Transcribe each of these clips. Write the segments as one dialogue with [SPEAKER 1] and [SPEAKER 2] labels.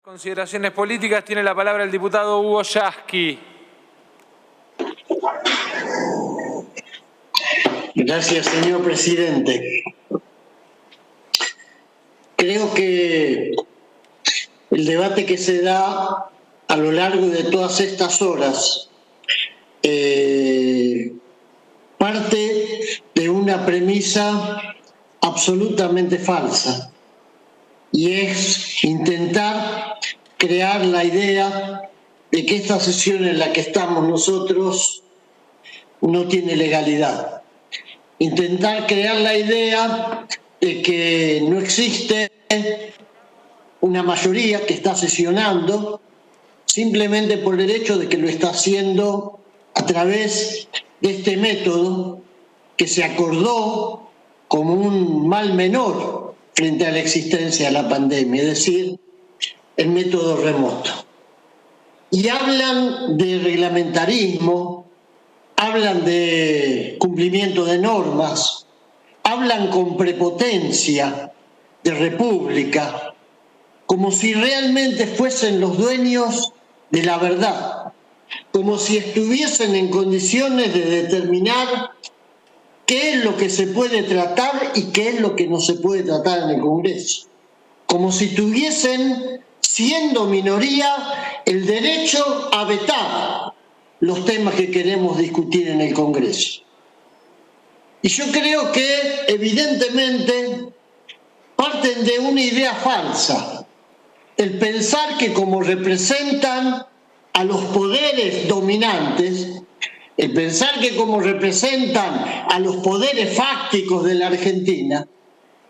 [SPEAKER 1] Consideraciones políticas, tiene la palabra el diputado Hugo Yasky.
[SPEAKER 2] Gracias, señor presidente. Creo que el debate que se da a lo largo de todas estas horas parte de una premisa absolutamente falsa, y es intentar crear la idea de que esta sesión en la que estamos nosotros no tiene legalidad. Intentar crear la idea de que no existe una mayoría que está sesionando simplemente por el hecho de que lo está haciendo a través de este método que se acordó como un mal menor frente a la existencia de la pandemia, es decir, el método remoto. Y hablan de reglamentarismo, hablan de cumplimiento de normas, hablan con prepotencia de república, como si realmente fuesen los dueños de la verdad, como si estuviesen en condiciones de determinar qué es lo que se puede tratar y qué es lo que no se puede tratar en el Congreso, como si tuviesen, siendo minoría, el derecho a vetar los temas que queremos discutir en el Congreso. Y yo creo que, evidentemente, parten de una idea falsa, el pensar que como representan a los poderes dominantes, el pensar que como representan a los poderes fácticos de la Argentina,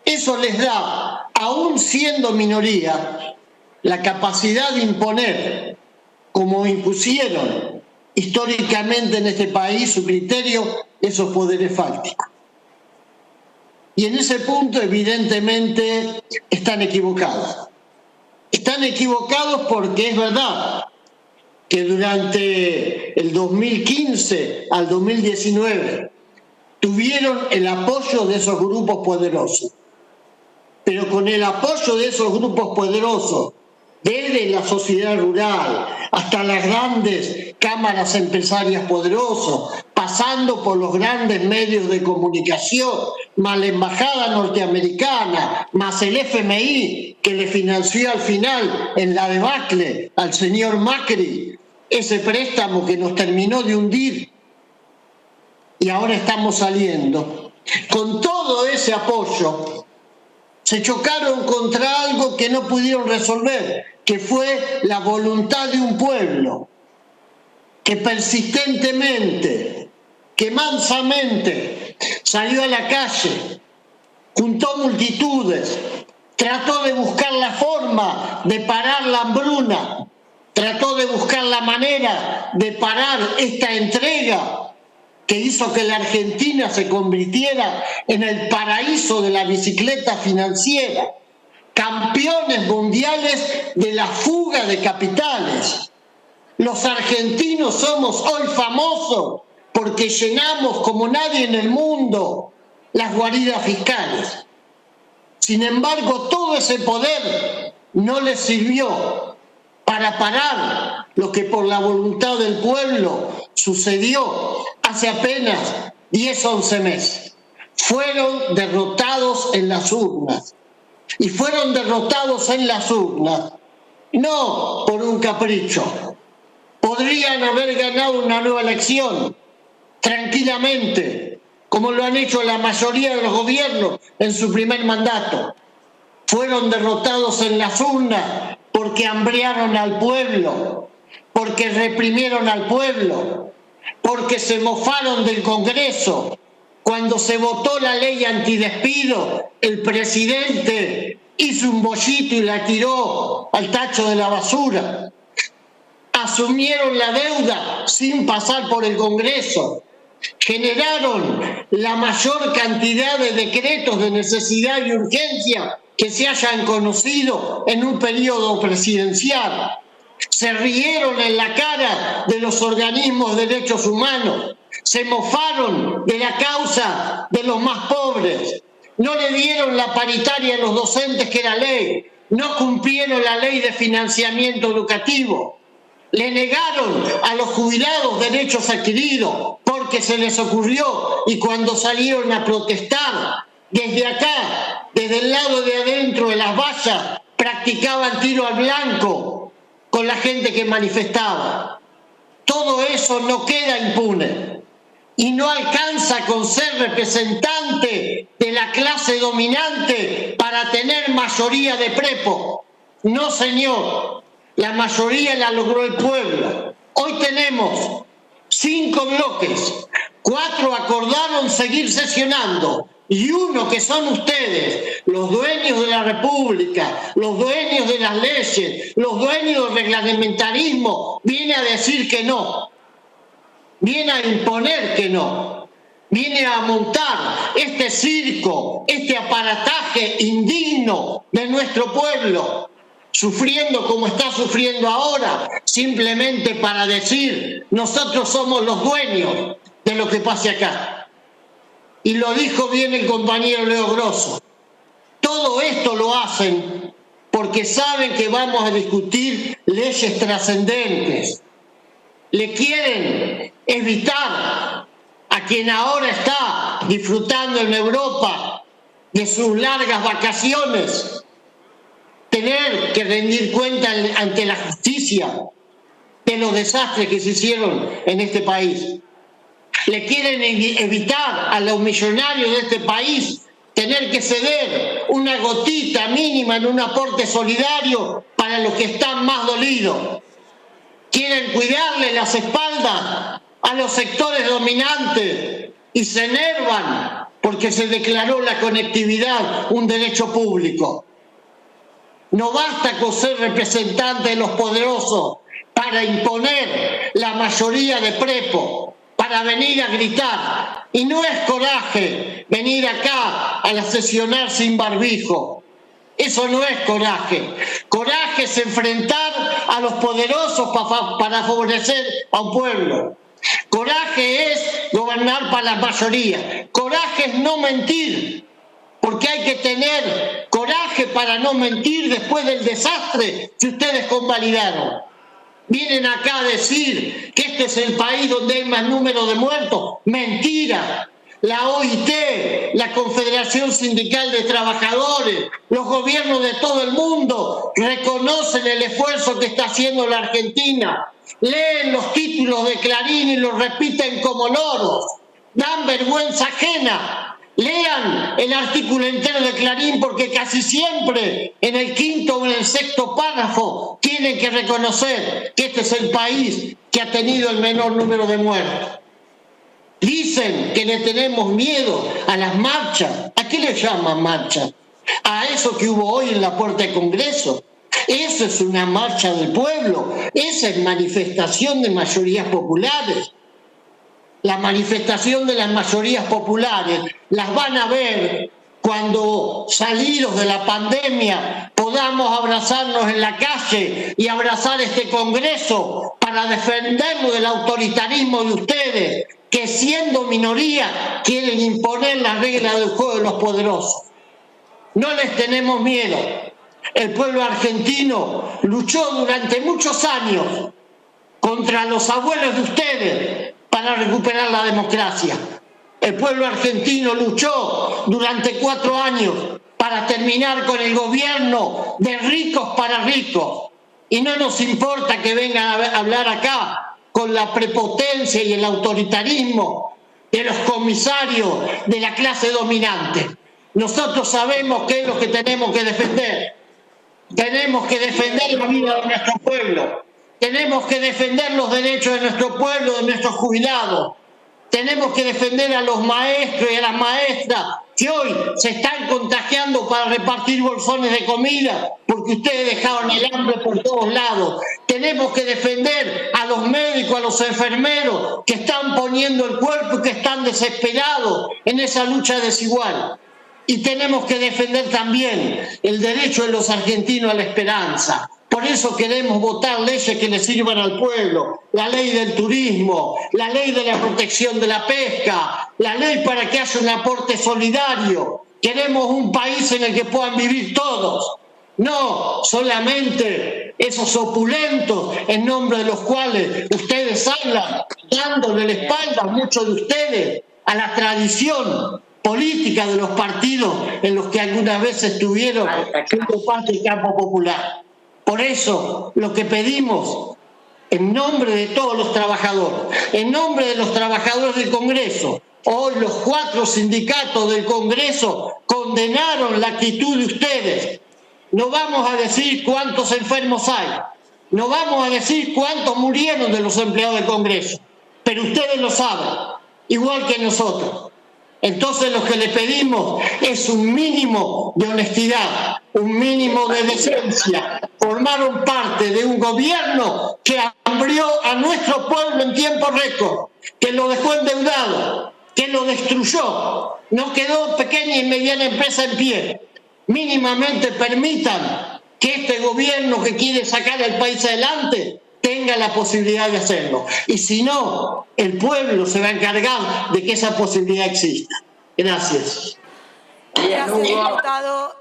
[SPEAKER 2] eso les da, aún siendo minoría, la capacidad de imponer, como impusieron históricamente en este país su criterio, esos poderes fácticos. Y en ese punto, evidentemente, están equivocados. Están equivocados porque es verdad que durante el 2015 al 2019 tuvieron el apoyo de esos grupos poderosos. Pero con el apoyo de esos grupos poderosos, desde la sociedad rural hasta las grandes cámaras empresarias poderosas, pasando por los grandes medios de comunicación, más la embajada norteamericana, más el FMI que le financió al final en la debacle al señor Macri, ese préstamo que nos terminó de hundir y ahora estamos saliendo. Con todo ese apoyo se chocaron contra algo que no pudieron resolver, que fue la voluntad de un pueblo que persistentemente, que mansamente salió a la calle, juntó multitudes, trató de buscar la forma de parar la hambruna, trató de buscar la manera de parar esta entrega que hizo que la Argentina se convirtiera en el paraíso de la bicicleta financiera, campeones mundiales de la fuga de capitales. Los argentinos somos hoy famosos porque llenamos como nadie en el mundo las guaridas fiscales. Sin embargo, todo ese poder no les sirvió para parar lo que por la voluntad del pueblo sucedió hace apenas 10 o 11 meses. Fueron derrotados en las urnas. Y fueron derrotados en las urnas no por un capricho. Podrían haber ganado una nueva elección tranquilamente, como lo han hecho la mayoría de los gobiernos en su primer mandato. Fueron derrotados en las urnas porque hambrearon al pueblo, porque reprimieron al pueblo, porque se mofaron del Congreso. Cuando se votó la ley antidespido, el presidente hizo un bollito y la tiró al tacho de la basura. Asumieron la deuda sin pasar por el Congreso. Generaron la mayor cantidad de decretos de necesidad y urgencia que se hayan conocido en un periodo presidencial. Se rieron en la cara de los organismos de derechos humanos. Se mofaron de la causa de los más pobres. No le dieron la paritaria a los docentes, que era ley. no cumplieron la ley de financiamiento educativo, le negaron a los jubilados derechos adquiridos porque se les ocurrió y cuando salieron a protestar desde acá, desde el lado de adentro de las vallas, practicaban tiro al blanco con la gente que manifestaba. Todo eso no queda impune y no alcanza con ser representante de la clase dominante para tener mayoría de prepo. No, señor, la mayoría la logró el pueblo. Hoy tenemos 5 bloques, 4 acordaron seguir sesionando y 1 que son ustedes, los dueños de la República, los dueños de las leyes, los dueños del reglamentarismo, viene a decir que no, viene a imponer que no, viene a montar este circo, este aparataje indigno de nuestro pueblo, sufriendo como está sufriendo ahora, simplemente para decir nosotros somos los dueños de lo que pase acá. Y lo dijo bien el compañero Leo Grosso. Todo esto lo hacen porque saben que vamos a discutir leyes trascendentes. Le quieren evitar a quien ahora está disfrutando en Europa de sus largas vacaciones tener que rendir cuenta ante la justicia de los desastres que se hicieron en este país. Le quieren evitar a los millonarios de este país tener que ceder una gotita mínima en un aporte solidario para los que están más dolidos. Quieren cuidarle las espaldas a los sectores dominantes y se enervan porque se declaró la conectividad un derecho público. No basta con ser representante de los poderosos para imponer la mayoría de prepo, para venir a gritar. Y no es coraje venir acá a sesionar sin barbijo. Eso no es coraje. Coraje es enfrentar a los poderosos para favorecer a un pueblo. Coraje es gobernar para la mayoría. Coraje es no mentir. Porque hay que tener coraje para no mentir después del desastre que ustedes convalidaron. Vienen acá a decir que este es el país donde hay más número de muertos. Mentira. La OIT, la Confederación Sindical de Trabajadores, los gobiernos de todo el mundo reconocen el esfuerzo que está haciendo la Argentina. Leen los títulos de Clarín y los repiten como loros. Dan vergüenza ajena. Lean el artículo entero de Clarín porque casi siempre en el 5º o en el 6º párrafo tienen que reconocer que este es el país que ha tenido el menor número de muertos. Dicen que le tenemos miedo a las marchas. ¿A qué le llaman marcha? ¿A eso que hubo hoy en la puerta del Congreso? Eso es una marcha del pueblo. Esa es manifestación de mayorías populares. La manifestación de las mayorías populares las van a ver cuando, salidos de la pandemia, podamos abrazarnos en la calle y abrazar este Congreso para defenderlo del autoritarismo de ustedes, que siendo minoría quieren imponer las reglas del juego de los poderosos. No les tenemos miedo. El pueblo argentino luchó durante muchos años contra los abuelos de ustedes para recuperar la democracia. El pueblo argentino luchó durante 4 años para terminar con el gobierno de ricos para ricos. Y no nos importa que vengan a hablar acá con la prepotencia y el autoritarismo de los comisarios de la clase dominante. Nosotros sabemos qué es lo que tenemos que defender. Tenemos que defender la vida de nuestro pueblo. Tenemos que defender los derechos de nuestro pueblo, de nuestros jubilados. Tenemos que defender a los maestros y a las maestras que hoy se están contagiando para repartir bolsones de comida porque ustedes dejaron el hambre por todos lados. Tenemos que defender a los médicos, a los enfermeros que están poniendo el cuerpo y que están desesperados en esa lucha desigual. Y tenemos que defender también el derecho de los argentinos a la esperanza. Por eso queremos votar leyes que le sirvan al pueblo, la ley del turismo, la ley de la protección de la pesca, la ley para que haya un aporte solidario. Queremos un país en el que puedan vivir todos. no solamente esos opulentos en nombre de los cuales ustedes hablan, dándole la espalda a muchos de ustedes a la tradición política de los partidos en los que algunas veces estuvieron siendo parte del campo popular. Por eso, lo que pedimos, en nombre de todos los trabajadores, en nombre de los trabajadores del Congreso, hoy los 4 sindicatos del Congreso condenaron la actitud de ustedes. No vamos a decir cuántos enfermos hay, no vamos a decir cuántos murieron de los empleados del Congreso, pero ustedes lo saben, igual que nosotros. Entonces lo que le pedimos es un mínimo de honestidad, un mínimo de decencia. Formaron parte de un gobierno que hambrió a nuestro pueblo en tiempo récord, que lo dejó endeudado, que lo destruyó. No quedó pequeña y mediana empresa en pie. Mínimamente permitan que este gobierno que quiere sacar al país adelante tenga la posibilidad de hacerlo. Y si no, el pueblo se va a encargar de que esa posibilidad exista. Gracias.
[SPEAKER 3] Gracias, diputado.